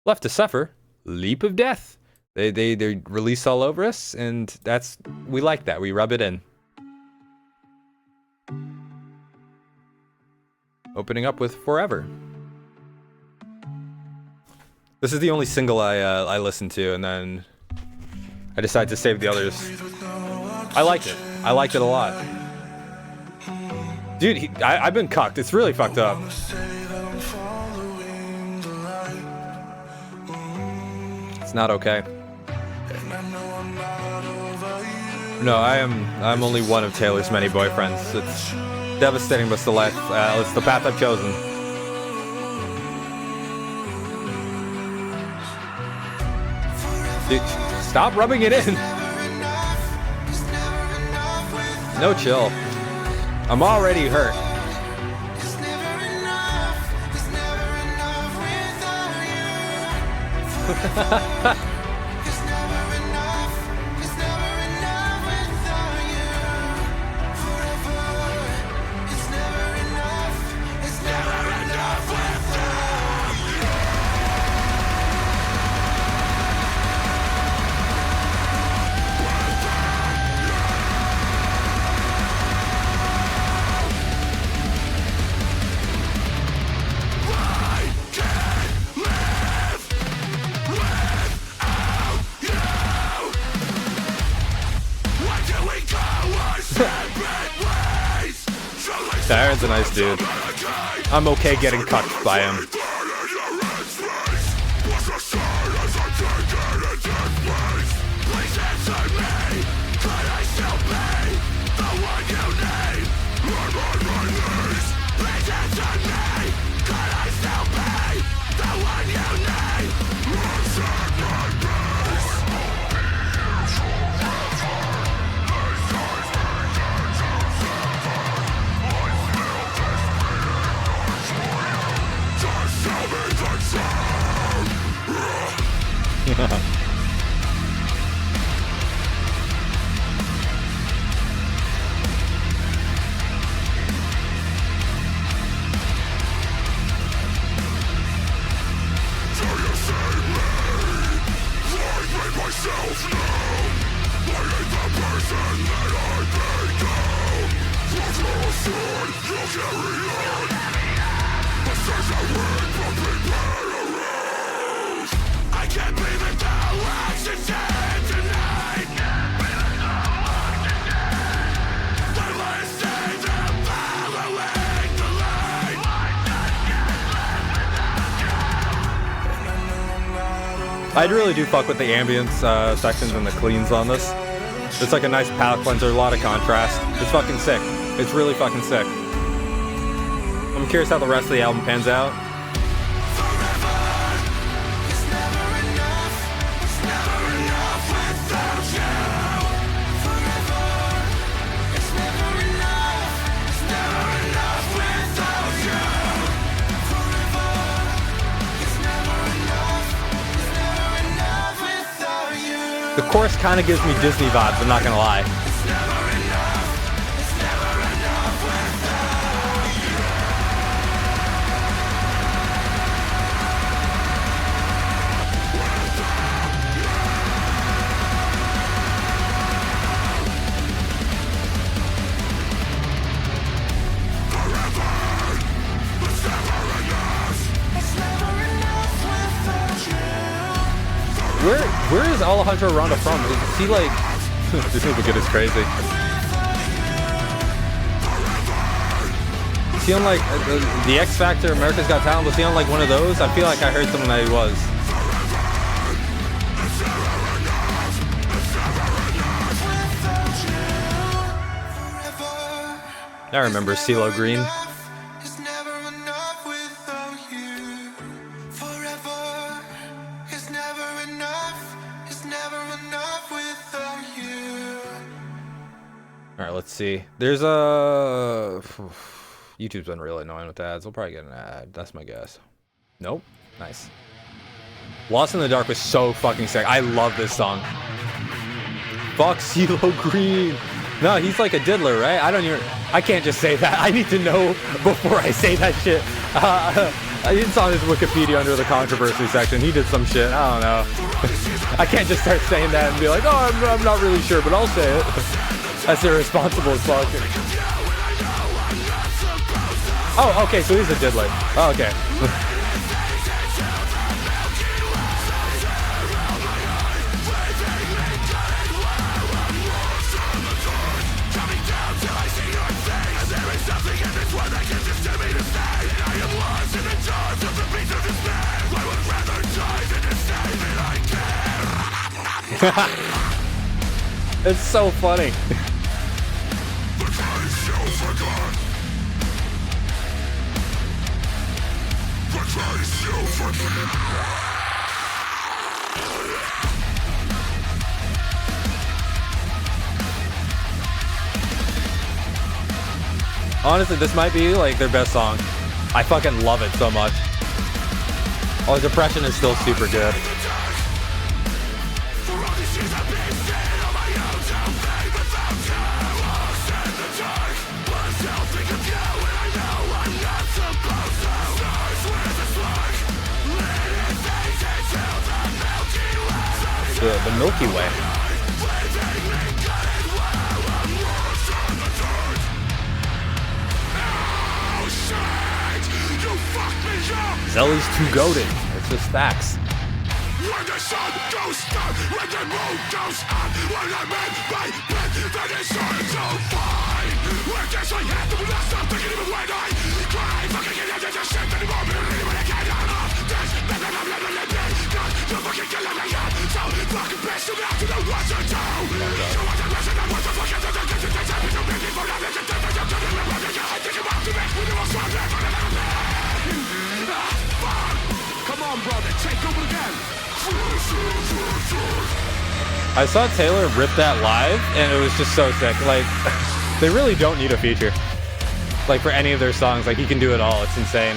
Left to suffer. Leap of death. They release all over us, and we like that. We rub it in. Opening up with Forever. This is the only single I listened to, and then I decided to save the others. I liked it. I liked it a lot. Dude, I've been cucked. It's really fucked up. It's not okay. No, I'm only one of Taylor's many boyfriends. It's devastating, but it's the life. It's the path I've chosen. Dude, stop rubbing it in. No chill. I'm already hurt. Aaron's a nice dude. I'm okay getting cucked by him. I really do fuck with the ambience sections and the cleans on this. It's like a nice palette cleanser, a lot of contrast. It's fucking sick. It's really fucking sick. I'm curious how the rest of the album pans out. The chorus kind of gives me Disney vibes, I'm not gonna lie. Where is Alejandro Aranda from? Is he like... This duplicate is crazy. Is he on like the X Factor, America's Got Talent? Was he on like one of those? I feel like I heard something that he was. I remember CeeLo Green. Alright, let's see. There's a... YouTube's been really annoying with ads. We'll probably get an ad. That's my guess. Nope. Nice. Lost in the Dark was so fucking sick. I love this song. Fuck CeeLo Green. No, he's like a diddler, right? I can't just say that. I need to know before I say that shit. It's on his Wikipedia under the controversy section. He did some shit. I don't know. I can't just start saying that and be like, oh, I'm not really sure, but I'll say it. That's irresponsible as fuck. Oh, okay, so he's a diddler. Oh, okay. It's so funny. Honestly, this might be like their best song. I fucking love it so much. Oh, Depression is still super good. The Milky Way. Zelli's too goated. It's just facts. When the sun goes down, when the moon goes up, when I make my bed, then it's all so fine. When there's I have to be lost, I'm thinking even when I cry, fucking get out of the shit anymore, but when I get out of this, blah, blah, blah, blah, blah, blah, God, you're fucking killing me up, so fucking best of me out to know what to do. So what the rest of them, what the fuck is the good to take time to make me for nothing, to take my time to do it, I think about to make me do a song there for the little bit. Fuck! Come on, brother, take over again. I saw Taylor rip that live, and it was just so sick. Like, they really don't need a feature. Like, for any of their songs, like, he can do it all. It's insane.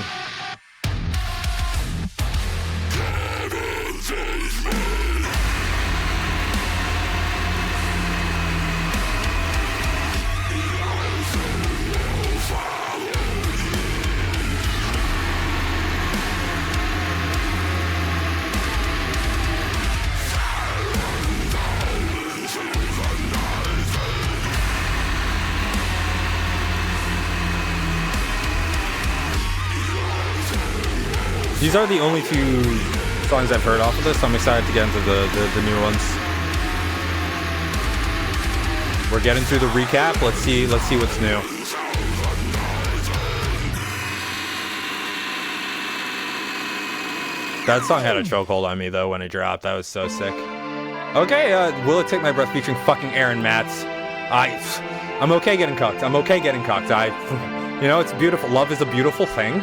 These are the only two songs I've heard off of this, so I'm excited to get into the new ones. We're getting through the recap. Let's see what's new. That song had a chokehold on me though when it dropped. That was so sick. Okay, Will It Take My Breath featuring fucking Aaron Matz. I'm okay getting cooked. I'm okay getting cooked. You know, it's beautiful. Love is a beautiful thing.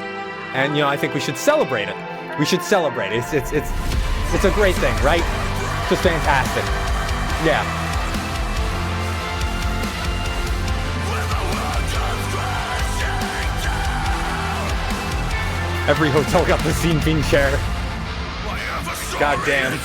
And, you know, I think we should celebrate it. We should celebrate it. It's a great thing, right? Just fantastic. Yeah. Every hotel got the SeenFeen chair. God damn.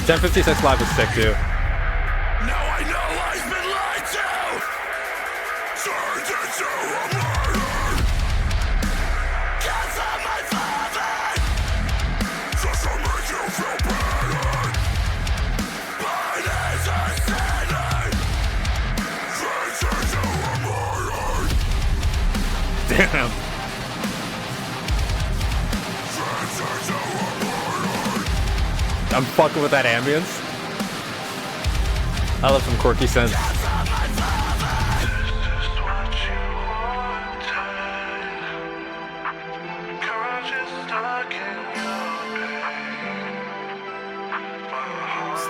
$10.56 live was sick too. Now I know I've been lied to. Turned into a murder. Cancel my father. Just to make you feel better. But as I said it, turned into a murder. Damn. I'm fucking with that ambience. I love some quirky synths.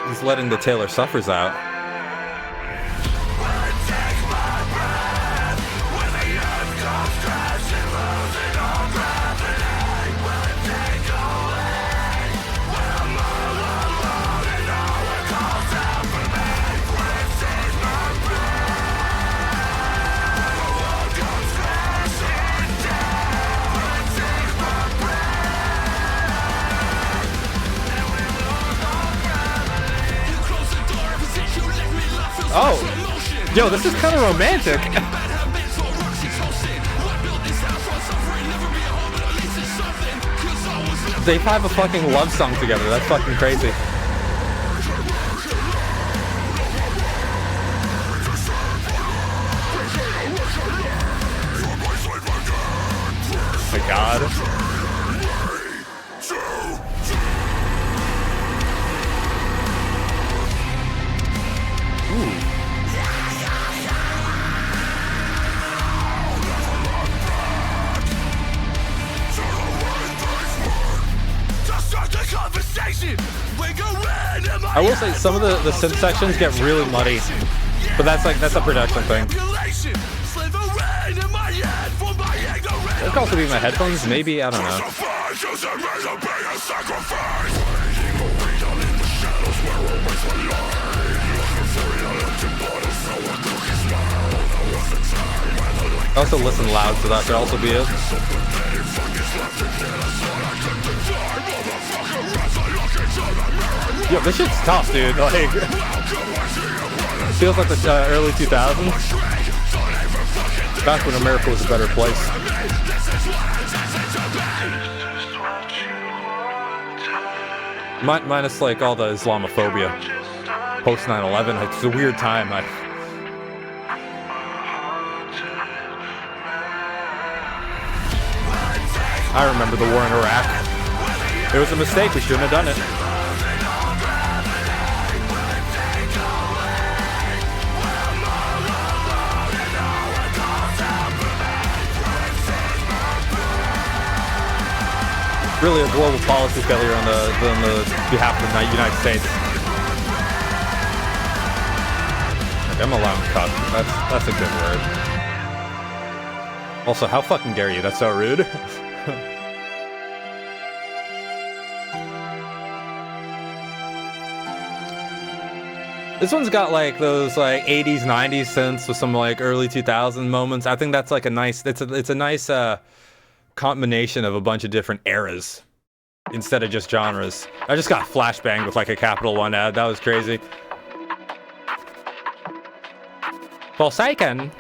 He's letting the Taylor Suffers out. Yo, this is kind of romantic. They have a fucking love song together. That's fucking crazy. Oh my God. Ooh. I will say some of the synth sections get really muddy, but that's a production thing. It could also be my headphones, maybe, I don't know. I also listen loud, so that could also be it. Yo, this shit's tough, dude. Like, feels like the early 2000s. Back when America was a better place. Minus like all the Islamophobia. Post 9/11, it's a weird time. I remember the war in Iraq. It was a mistake. We shouldn't have done it. Really a global policy failure on the behalf of the United States. Okay, I'm allowing cuck. That's a good word. Also, how fucking dare you? That's so rude. This one's got like those like 80s, 90s synths with some like early 2000 moments. I think that's like a nice. It's a nice combination of a bunch of different eras instead of just genres. I just got flashbanged with like a Capital One ad. That was crazy. Forsaken.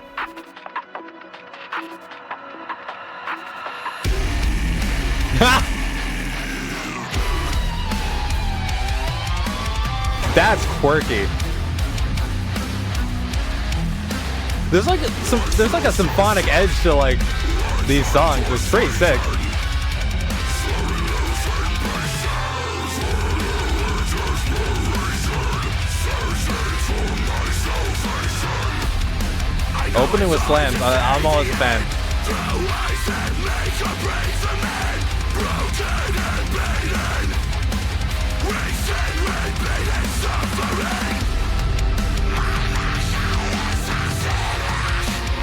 That's quirky. There's like a symphonic edge to like these songs. It's pretty sick. Opening with slams. I'm always a fan.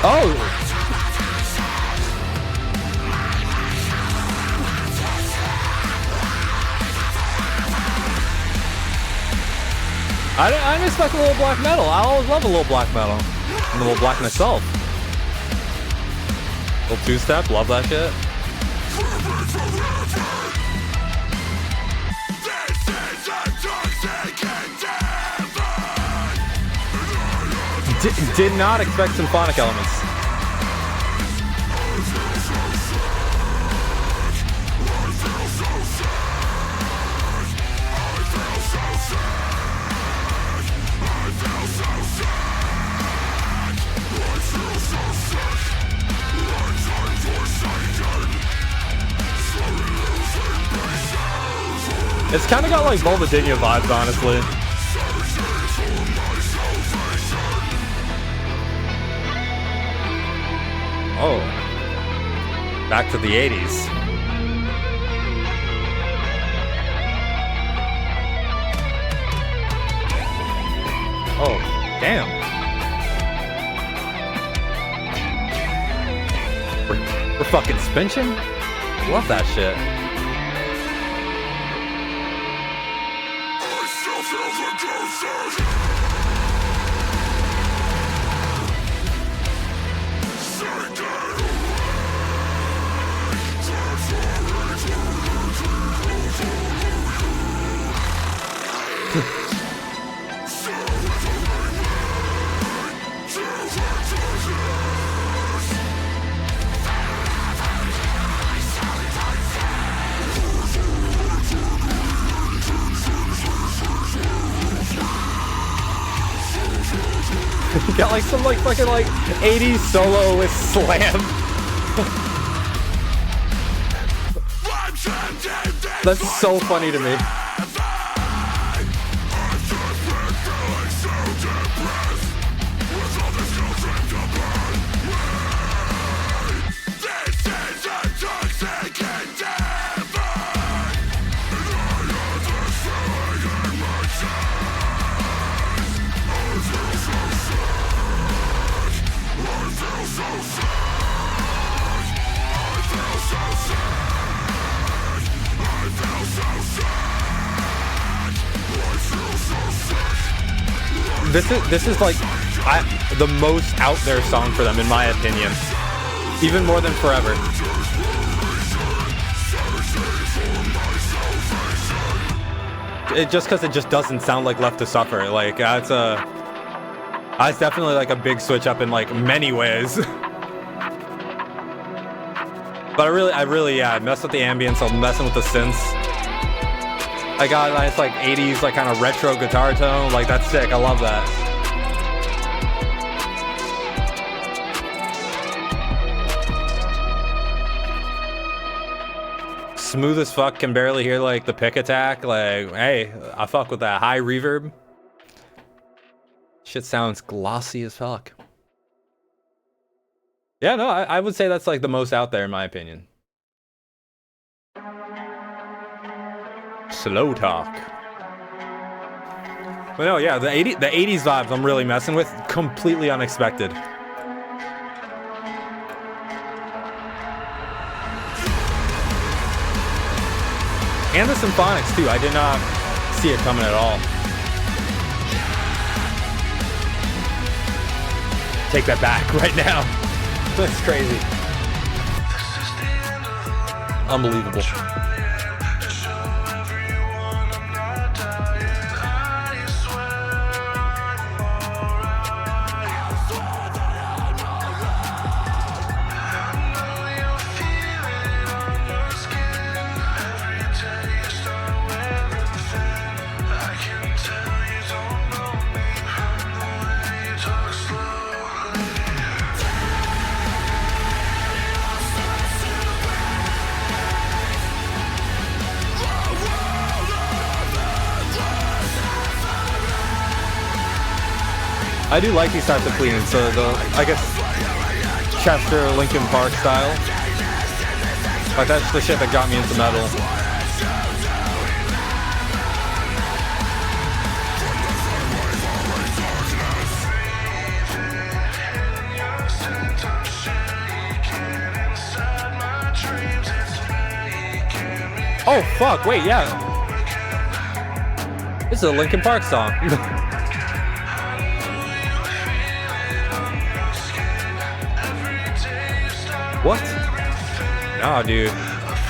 Oh! I didn't expect a little black metal. I always love a little black metal. I'm a little black myself. Little two-step, love that shit. Did not expect symphonic elements. It's kind of got like Volvadinia vibes, honestly. Oh, back to the 80s. Oh, damn. We're fucking spinching? Love that shit. Got like some like fucking like 80s solo with slam. That's so funny to me. This is like the most out there song for them in my opinion, even more than Forever. Just because it just doesn't sound like Left to Suffer. Like that's definitely like a big switch up in like many ways. But I really yeah, messed with the ambience. I'm messing with the synths. I got a nice like 80s like kind of retro guitar tone. Like that's sick. I love that. Smooth as fuck. Can barely hear like the pick attack. Like hey, I fuck with that high reverb. Shit sounds glossy as fuck. Yeah, no, I would say that's like the most out there in my opinion. Slow talk. But no, yeah, the 80s vibes I'm really messing with. Completely unexpected. And the symphonics too. I did not see it coming at all. Take that back right now. That's crazy. Unbelievable. I do like these types of cleans, so the, I guess, Chester, Linkin Park style. Like, that's the shit that got me into metal. Oh, fuck, wait, yeah. This is a Linkin Park song. What? Nah, dude.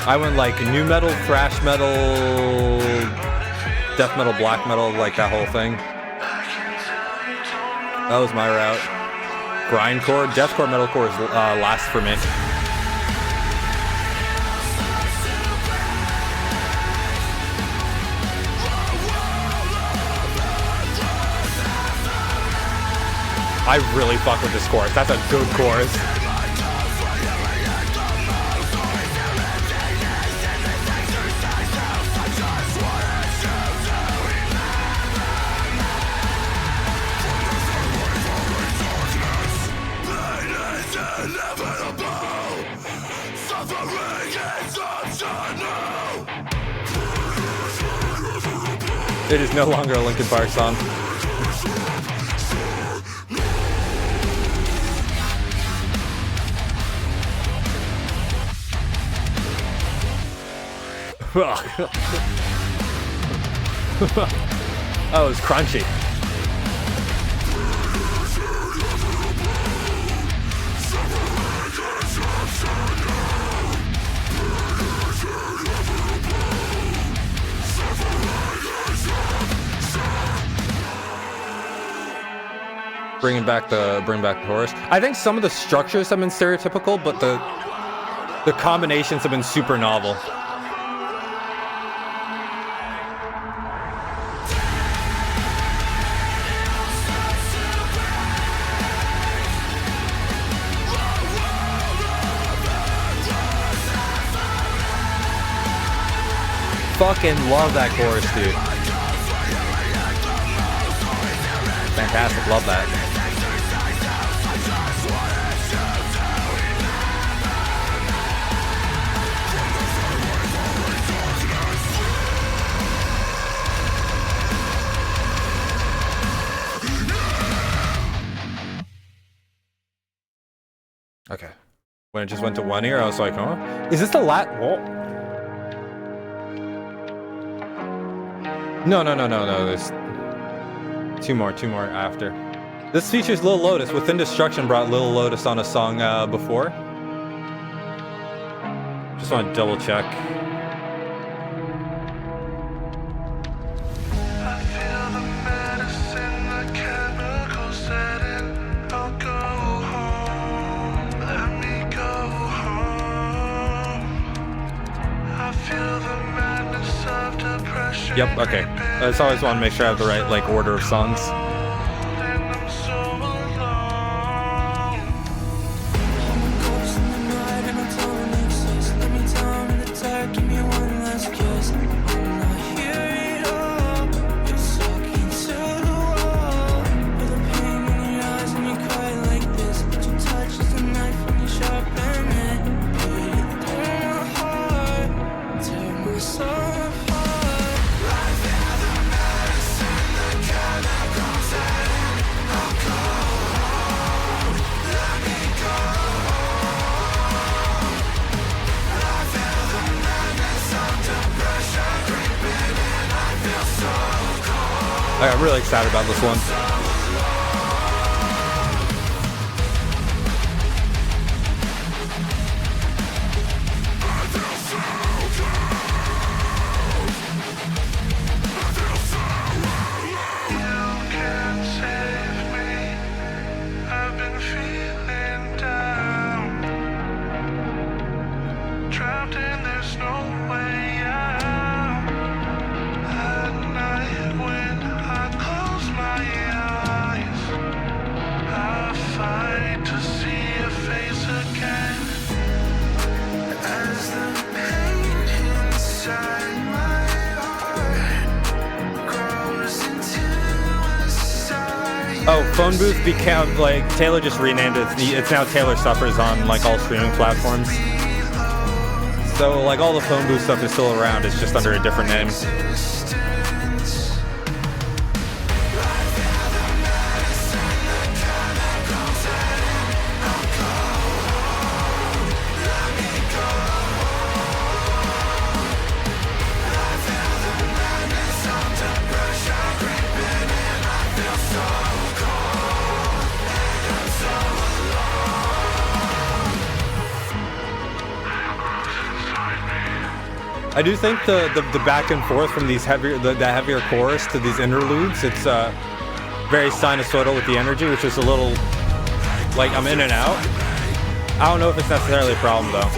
I went like new metal, thrash metal, death metal, black metal, like that whole thing. That was my route. Grindcore, deathcore, metalcore is last for me. I really fuck with this chorus. That's a good chorus. It is no longer a Linkin Park song. Oh, it was crunchy. Bring back the chorus. I think some of the structures have been stereotypical, but the combinations have been super novel. fucking love that chorus, dude. Fantastic, love that. Okay. When it just went to 1 ear, I was like, huh? Is this the Whoa. No. There's two more after. This features Lil Lotus. Within Destruction brought Lil Lotus on a song before. Just want to double check. Yep, okay. I just always want to make sure I have the right like order of songs. I'm really excited about this one. Oh, phone booth became like Taylor just renamed it. It's now Taylor Suffers on like all streaming platforms. So like all the phone booth stuff is still around. It's just under a different name. I do think the back and forth from these heavier the heavier chorus to these interludes, it's very sinusoidal with the energy, which is a little like I'm in and out. I don't know if it's necessarily a problem though.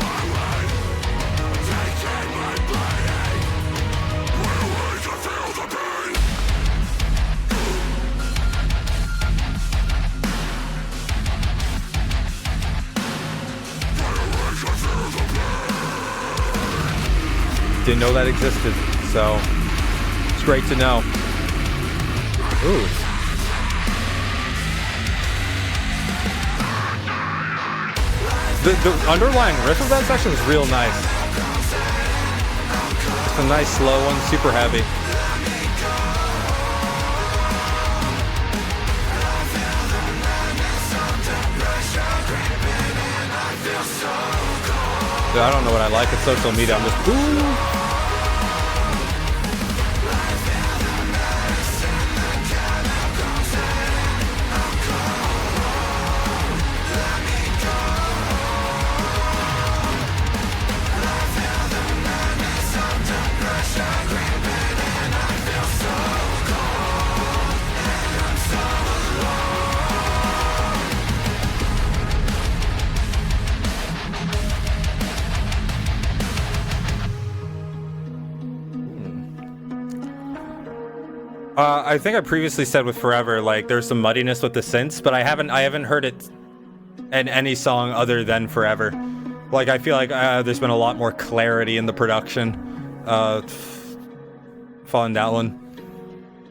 Didn't know that existed, so it's great to know. Ooh. The underlying riff of that section is real nice. It's a nice slow one, super heavy. Dude, I don't know what I like. It's social media. I'm just ooh. I think I previously said with Forever, like there's some muddiness with the synths, but I haven't heard it in any song other than Forever. Like I feel like there's been a lot more clarity in the production. following that one.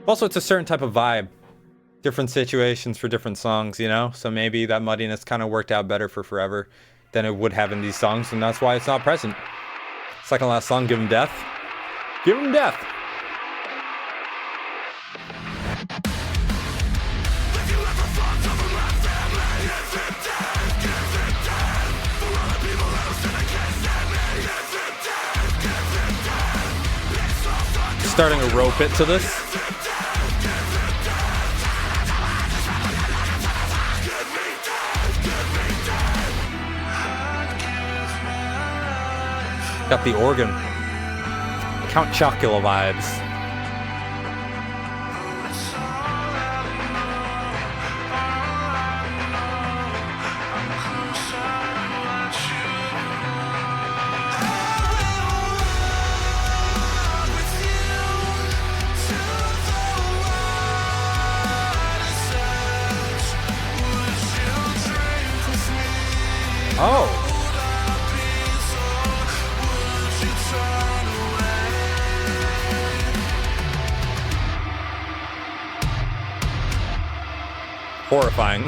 Also, it's a certain type of vibe. Different situations for different songs, you know? So maybe that muddiness kind of worked out better for Forever than it would have in these songs, and that's why it's not present. Second last song, Give 'Em Death. Give 'Em Death! Starting a rope it to this. Got the organ. Count Chocula vibes. Oh. Horrifying.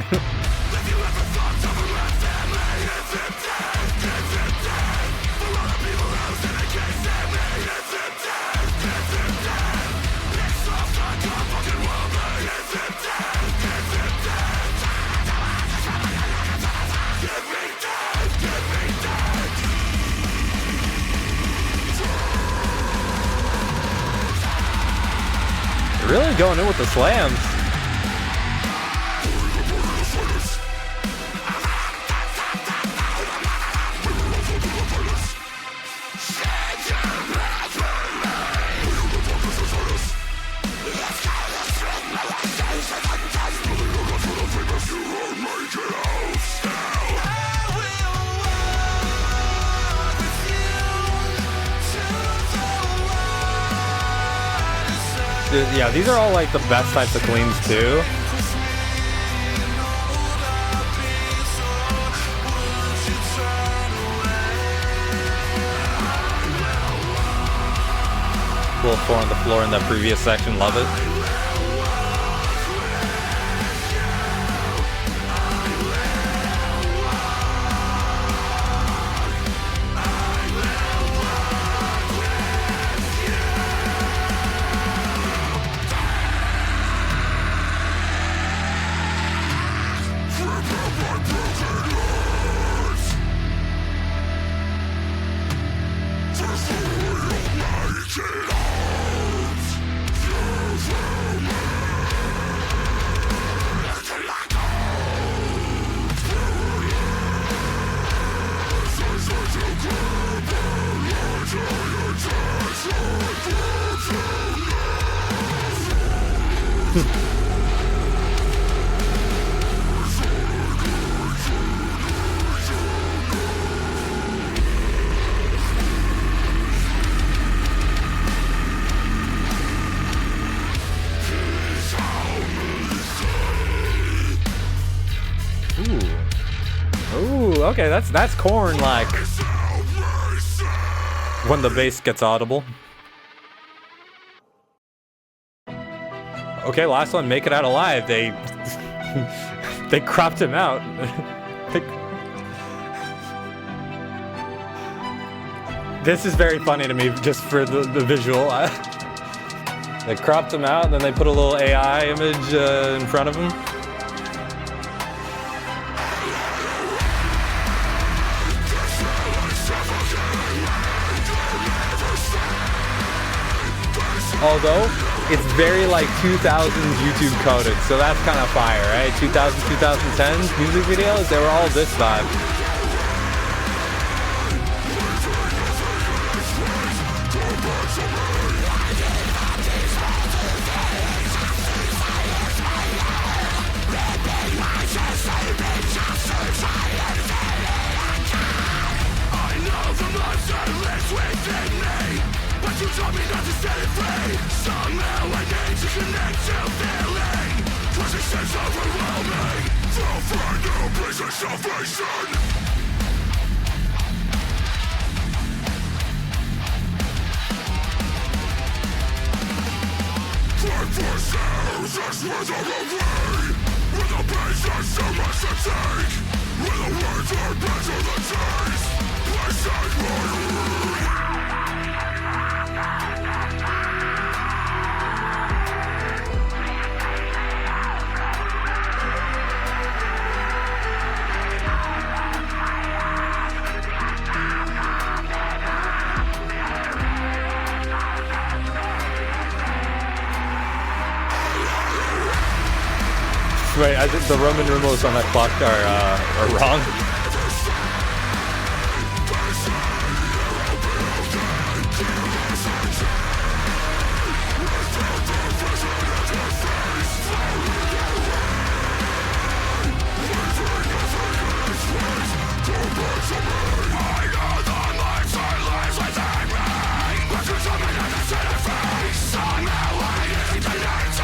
Really going in with the slams. Yeah, these are all like the best types of cleans too. Little 4 on the floor in that previous section, love it. Ooh, okay, that's corn like. When the bass gets audible. Okay, last one, Make It Out Alive. They they cropped him out. This is very funny to me just for the visual. They cropped him out, and then they put a little AI image in front of him. Although, it's very like 2000s YouTube coded, so that's kind of fire, right? 2000, 2010s music videos, they were all this vibe. You told me not to set it free. Somehow I need to connect to feeling. Cause it seems overwhelming. They'll find no place of salvation. Fight for sales, that's without a way. With the pace that's too much to take. With the words are better than taste. Place and money. Wait, I think the Roman numerals on that clock are wrong.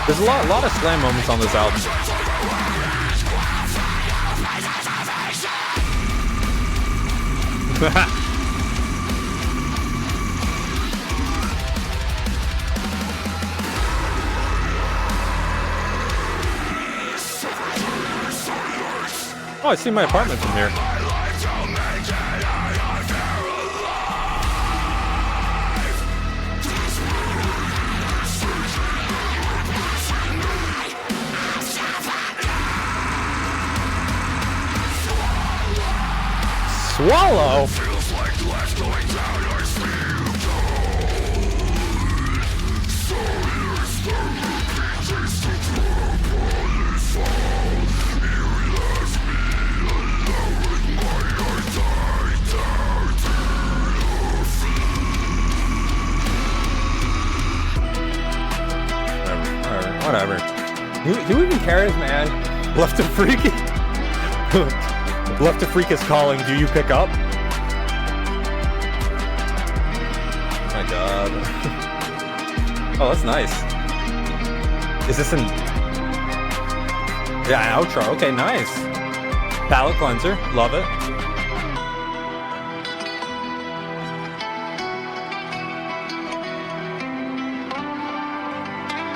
There's a lot of slam moments on this album. Oh, I see my apartment from here. Swallow? Whatever. Who even cares, man? Left to freaky. Left to freak is calling. Do you pick up? Oh my god. Oh, that's nice. Is this an... Yeah, outro. Okay, nice. Palette cleanser. Love it.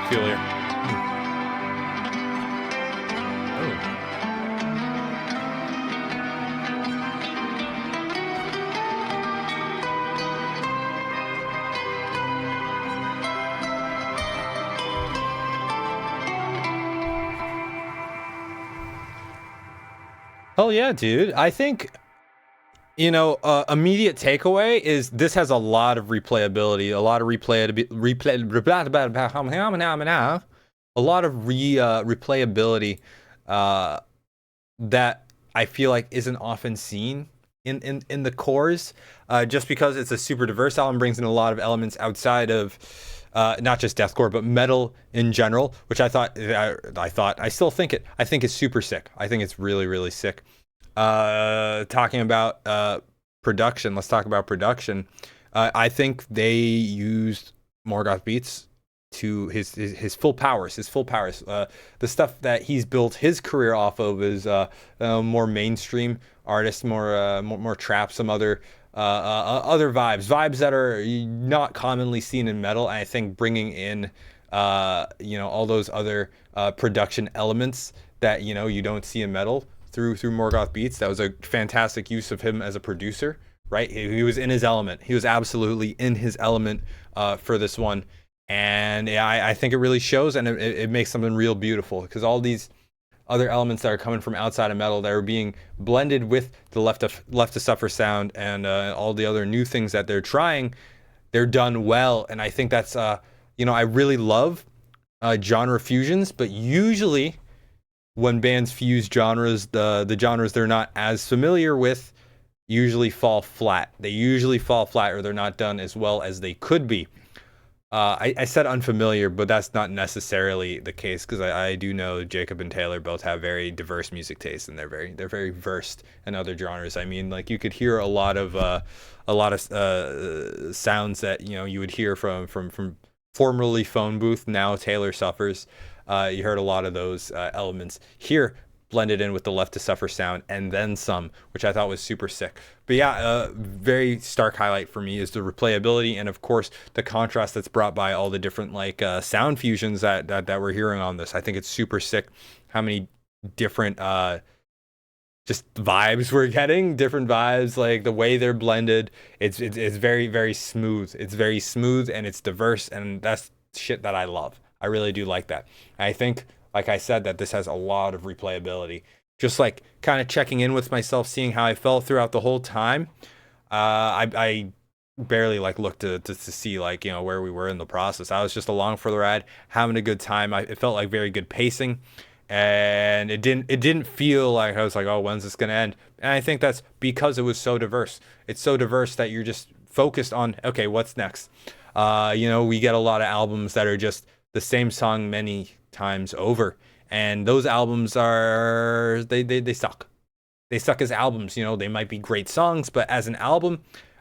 Feel here. Oh yeah, dude. I think, you know, immediate takeaway is this has a lot of replayability, a lot of replayability that I feel like isn't often seen in the cores, just because it's a super diverse album, brings in a lot of elements outside of not just deathcore but metal in general, which I still think it's super sick. I think it's really sick. Talking about production, let's talk about production. I think they used Morgoth beats to his full powers. The stuff that he's built his career off of is more mainstream artists, more trap, some other vibes that are not commonly seen in metal. And I think bringing in all those other production elements that you don't see in metal through Morgoth beats, that was a fantastic use of him as a producer, right? He was in his element. He was absolutely in his element for this one. And yeah, I think it really shows, and it makes something real beautiful, because all these other elements that are coming from outside of metal that are being blended with the Left to Suffer sound and all the other new things that they're trying, they're done well. And I think that's I really love genre fusions, but usually when bands fuse genres, the genres they're not as familiar with usually fall flat. They usually fall flat, or they're not done as well as they could be. I said unfamiliar, but that's not necessarily the case, because I do know Jacob and Taylor both have very diverse music tastes, and they're very versed in other genres. I mean, like, you could hear a lot of sounds that you would hear from formerly Phone Booth, now Taylor Suffers. You heard a lot of those elements here, blended in with the Left to Suffer sound and then some, which I thought was super sick. But yeah, very stark highlight for me is the replayability, and of course the contrast that's brought by all the different like sound fusions that we're hearing on this. I think it's super sick how many different just vibes we're getting, different vibes, like the way they're blended. It's very, very smooth. It's very smooth and it's diverse, and that's shit that I love. I really do like that. I think, like I said, that this has a lot of replayability. Just like kind of checking in with myself, seeing how I felt throughout the whole time. I barely like looked to see like, you know, where we were in the process. I was just along for the ride, having a good time. It felt like very good pacing, and it didn't feel like I was like, oh, when's this gonna end? And I think that's because it was so diverse. It's so diverse that you're just focused on, okay, what's next? You know, we get a lot of albums that are just the same song many times over, and those albums are they suck. They suck as albums. You know, they might be great songs, but as an album,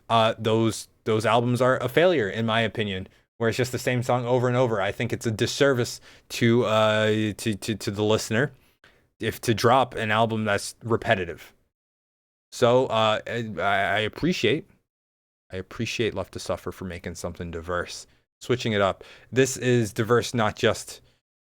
those albums are a failure in my opinion, where it's just the same song over and over. I think it's a disservice to the listener if to drop an album that's repetitive. So I appreciate Left to Suffer for making something diverse, switching it up. This is diverse not just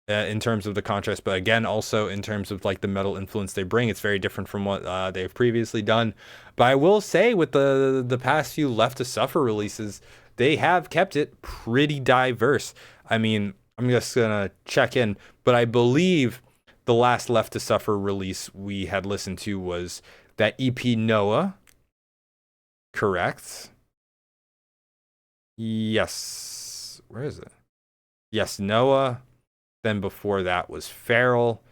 in terms of the contrast, but again also in terms of like the metal influence they bring. It's very different from what they've previously done. But I will say with the past few Left to Suffer releases, they have kept it pretty diverse. I mean, I'm just gonna check in, but I believe the last Left to Suffer release we had listened to was that EP Noah. Correct. Yes. Where is it? Yes, Noah. Then before that was Feral,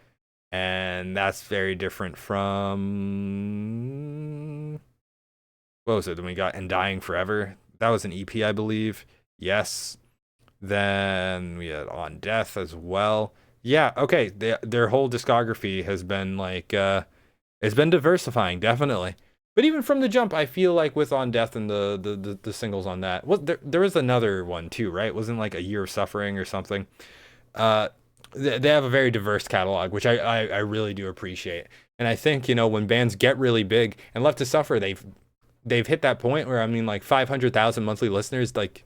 and that's very different from, what was it? Then we got And Dying Forever. That was an EP, I believe. Yes. Then we had On Death as well. Yeah, okay. Their whole discography has been like, it's been diversifying, definitely. But even from the jump, I feel like with On Death and the singles on that, there was another one too, right? It wasn't like A Year of Suffering or something. They have a very diverse catalog, which I really do appreciate. And I think, you know, when bands get really big, and Left to Suffer, they've hit that point where, I mean, like 500,000 monthly listeners, like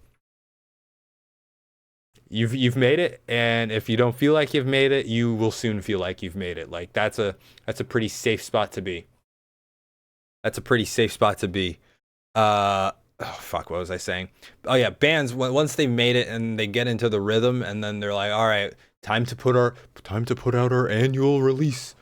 you've made it. And if you don't feel like you've made it, you will soon feel like you've made it. Like that's a pretty safe spot to be. That's a pretty safe spot to be. Oh fuck, what was I saying? Oh yeah, bands, once they made it and they get into the rhythm, and then they're like, all right, time to put out our annual release.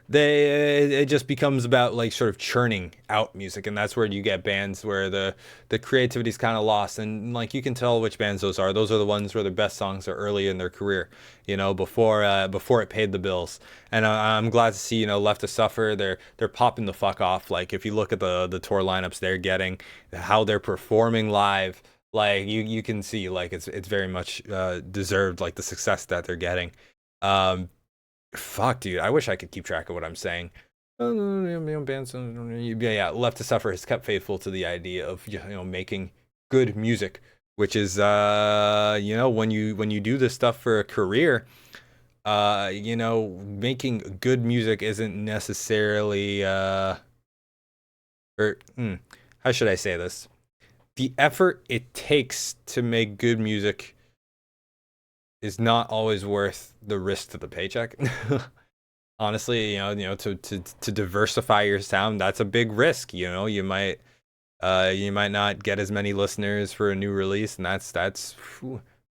It just becomes about like sort of churning out music, and that's where you get bands where the creativity is kind of lost, and like you can tell which bands those are. Those are the ones where their best songs are early in their career, you know, before it paid the bills. And I'm glad to see, you know, Left to Suffer, they're popping the fuck off. Like if you look at the tour lineups they're getting, how they're performing live, like you can see like it's very much deserved, like the success that they're getting. Fuck, dude, I wish I could keep track of what I'm saying. Yeah, Left to Suffer has kept faithful to the idea of, you know, making good music, which is you know, when you do this stuff for a career, you know, making good music isn't necessarily how should I say this? The effort it takes to make good music is not always worth the risk to the paycheck. Honestly, you know, to diversify your sound, that's a big risk. You know, you might not get as many listeners for a new release, and that's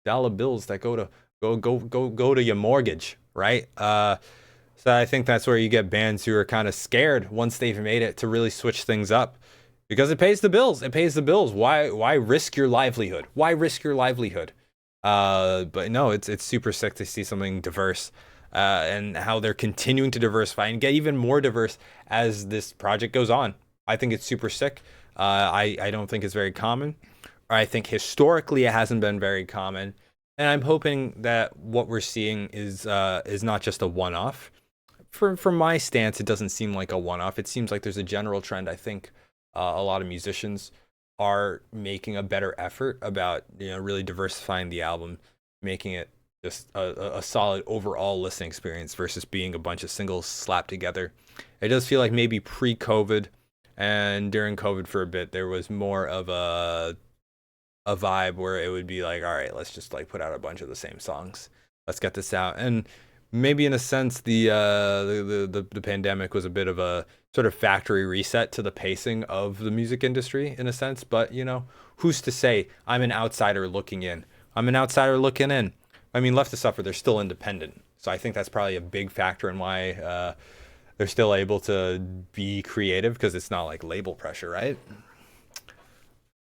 dollar bills that go to your mortgage, right? So I think that's where you get bands who are kind of scared once they've made it to really switch things up, because it pays the bills. Why risk your livelihood? But no, it's super sick to see something diverse, and how they're continuing to diversify and get even more diverse as this project goes on. I think it's super sick. I don't think it's very common, or I think historically it hasn't been very common. And I'm hoping that what we're seeing is not just a one-off. From my stance, it doesn't seem like a one-off. It seems like there's a general trend. I think a lot of musicians are making a better effort about, you know, really diversifying the album, making it just a solid overall listening experience versus being a bunch of singles slapped together. It does feel like maybe pre-COVID and during COVID for a bit, there was more of a vibe where it would be like, all right, let's just like put out a bunch of the same songs. Let's get this out. And maybe in a sense, the pandemic was a bit of a sort of factory reset to the pacing of the music industry in a sense. But, you know, who's to say? I'm an outsider looking in. I'm an outsider looking in. I mean, Left to Suffer, they're still independent. So I think that's probably a big factor in why they're still able to be creative, because it's not like label pressure, right?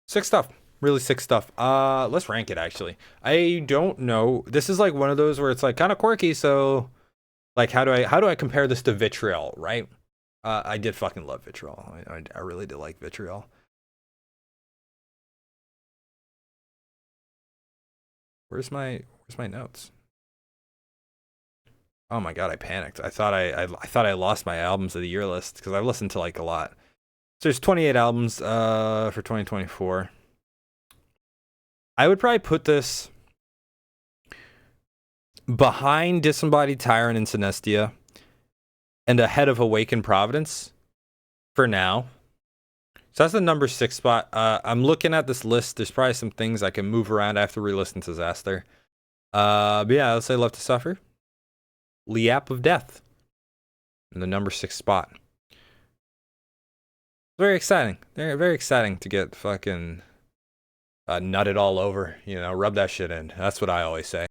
Sick stuff. Really sick stuff. Let's rank it, actually. I don't know. This is like one of those where it's like kind of quirky, so like how do I compare this to Vitriol, right? I did fucking love Vitriol. I really did like Vitriol. Where's my notes? Oh my god, I panicked. I thought I lost my albums of the year list, because I've listened to like a lot. So there's 28 albums for 2024. I would probably put this behind Disembodied Tyrant and Synestia and ahead of Awakened Providence for now. So that's the number 6 spot. I'm looking at this list. There's probably some things I can move around after re-listen to Disaster. But yeah, let's say Left to Suffer. Liap of Death in the number 6 spot. Very exciting. Very exciting to get fucking nut it all over. You know, rub that shit in. That's what I always say.